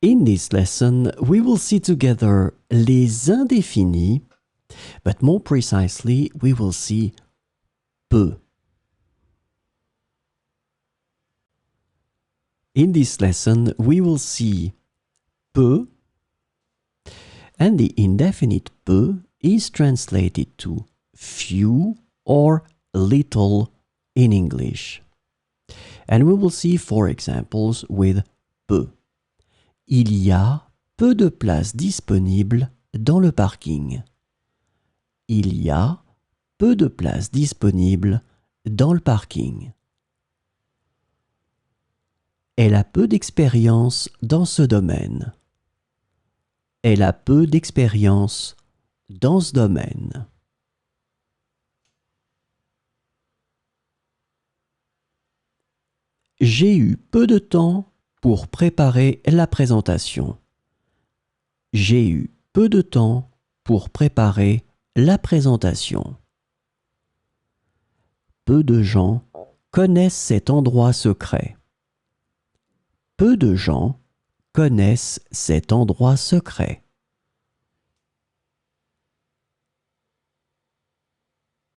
In this lesson, we will see together les indéfinis, but more precisely, we will see peu. In this lesson, we will see peu, and the indefinite peu is translated to few or little in English. And we will see 4 examples with peu. Il y a peu de places disponibles dans le parking. Il y a peu de places disponibles dans le parking. Elle a peu d'expérience dans ce domaine. Elle a peu d'expérience dans ce domaine. J'ai eu peu de temps pour préparer la présentation. J'ai eu peu de temps pour préparer la présentation. Peu de gens connaissent cet endroit secret. Peu de gens connaissent cet endroit secret.